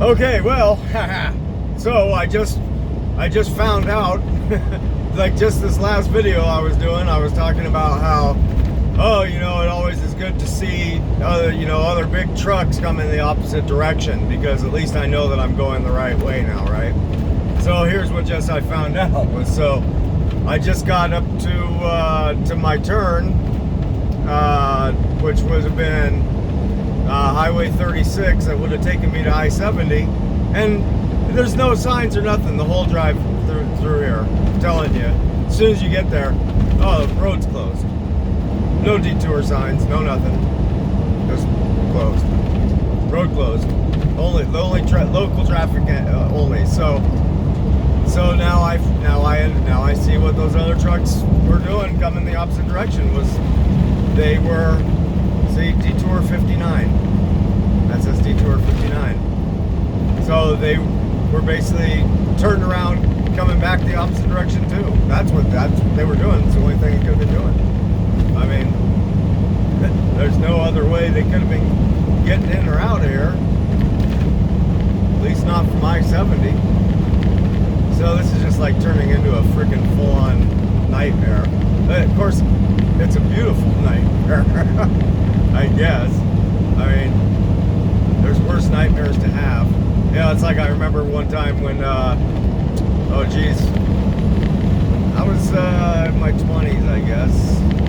Okay, well, so I just found out, like just this last video I was doing, I was talking about how, oh, it always is good to see other big trucks come in the opposite direction, because at least I know that I'm going the right way now, right? So here's what I found out was, so I just got up to my turn, which would have been Highway 36. That would have taken me to I-70, and there's no signs or nothing the whole drive through here. I'm telling you, as soon as you get there, oh, the road's closed. No detour signs, no nothing. Just closed. Road closed. Only local traffic only. So now I see what those other trucks were doing coming the opposite direction. They were, see, detour 59. That says detour 59. So they were basically turned around, coming back the opposite direction too. That's what they were doing. It's the only thing they could have been doing. I mean, there's no other way they could have been getting in or out of here. At least not from I-70. So this is just like turning into a freaking full-on nightmare. But of course, it's a beautiful nightmare, I guess. I mean, there's worse nightmares to have. Yeah, it's like I remember one time when, oh geez, I was in my 20s, I guess,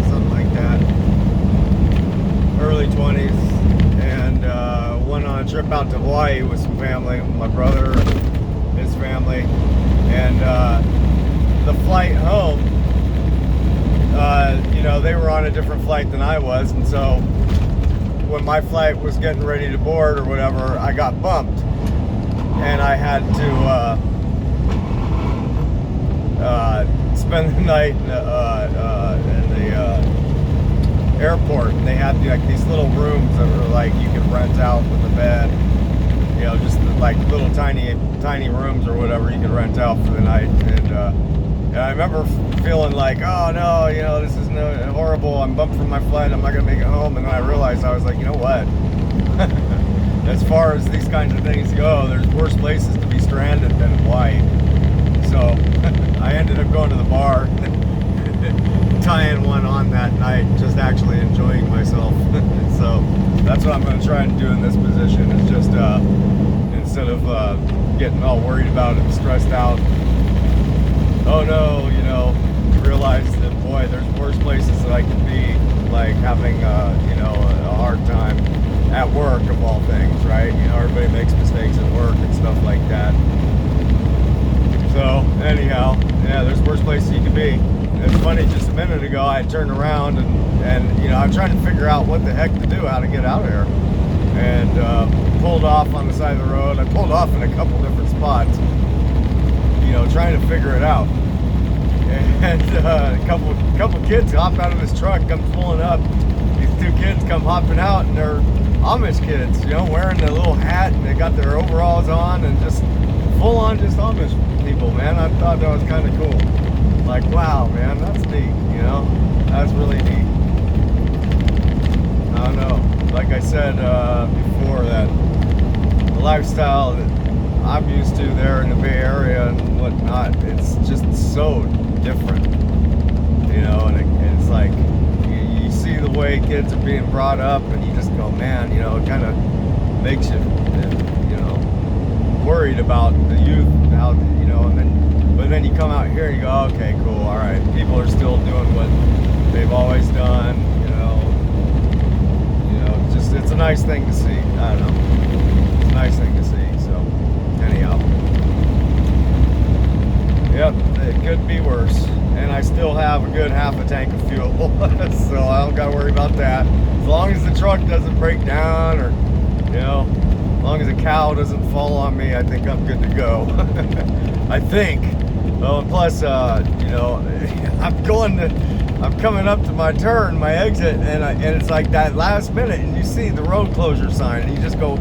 something like that, early 20s, and went on a trip out to Hawaii with some family, my brother and his family, and the flight home, they were on a different flight than I was, and so when my flight was getting ready to board or whatever, I got bumped, and I had to spend the night in the airport, and they had like these little rooms that were like you could rent out with a bed, just like little tiny rooms or whatever you could rent out for the night, and I remember feeling like, oh no, this is horrible, I'm bumped from my flight, I'm not gonna make it home, and then I realized, I was like, you know what, as far as these kinds of things go, there's worse places to be stranded than Hawaii. So I ended up going to the bar, tying one on that night, just actually enjoying myself. So that's what I'm going to try and do in this position, is just instead of getting all worried about it and stressed out, oh no, realize that, boy, there's worse places that I can be, like having a hard time at work, of all things, right? Everybody makes mistakes at work and stuff like that. So anyhow, yeah, there's worse places you can be. It's funny, just a minute ago I turned around and I'm trying to figure out what the heck to do, how to get out of here, and pulled off on the side of the road. I pulled off in a couple different spots, trying to figure it out. And a couple kids hop out of this truck, come pulling up. These two kids come hopping out, and they're Amish kids, wearing their little hat, and they got their overalls on, and just full on just Amish people, man. I thought that was kind of cool. Like, wow, man, that's neat, that's really neat. I don't know, like I said before, that the lifestyle that I'm used to there in the Bay Area and whatnot, it's just so different, and it's like, you see the way kids are being brought up, and you just go, man, it kind of makes you, worried about the youth, how, but then you come out here and you go, okay, cool, all right, people are still doing what they've always done, it's a nice thing to see. I don't know, it's a nice thing to see. So anyhow, yep, it could be worse. And I still have a good half a tank of fuel, so I don't got to worry about that. As long as the truck doesn't break down, or, as long as a cow doesn't fall on me, I think I'm good to go. I think. Well, and plus, I'm coming up to my turn, my exit, and it's like that last minute, and you see the road closure sign, and you just go,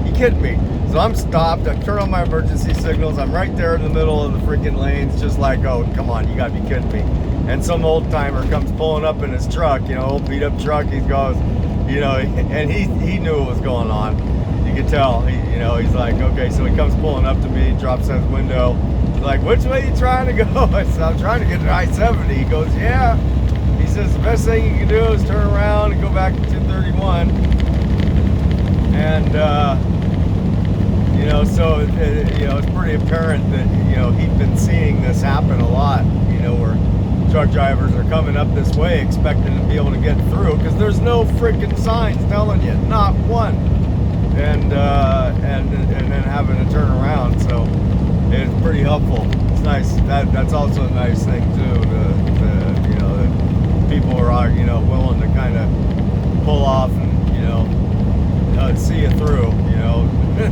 you kidding me? So I'm stopped, I turn on my emergency signals, I'm right there in the middle of the freaking lanes, just like, oh, come on, you gotta be kidding me. And some old timer comes pulling up in his truck, old beat up truck, he goes, and he knew what was going on. you could tell, he's like, okay, so he comes pulling up to me, drops his window. He's like, which way are you trying to go? I said, I'm trying to get to I-70. He goes, yeah. He says, the best thing you can do is turn around and go back to 231. And, so, it's pretty apparent that, he'd been seeing this happen a lot, where truck drivers are coming up this way expecting to be able to get through because there's no freaking signs telling you, not one. And then having to turn around, so it's pretty helpful. It's nice. That's also a nice thing too. That people are willing to kind of pull off and see you through.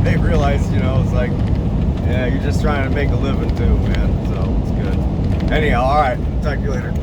They realize it's like, yeah, you're just trying to make a living too, man. So it's good. Anyhow, all right. Talk to you later.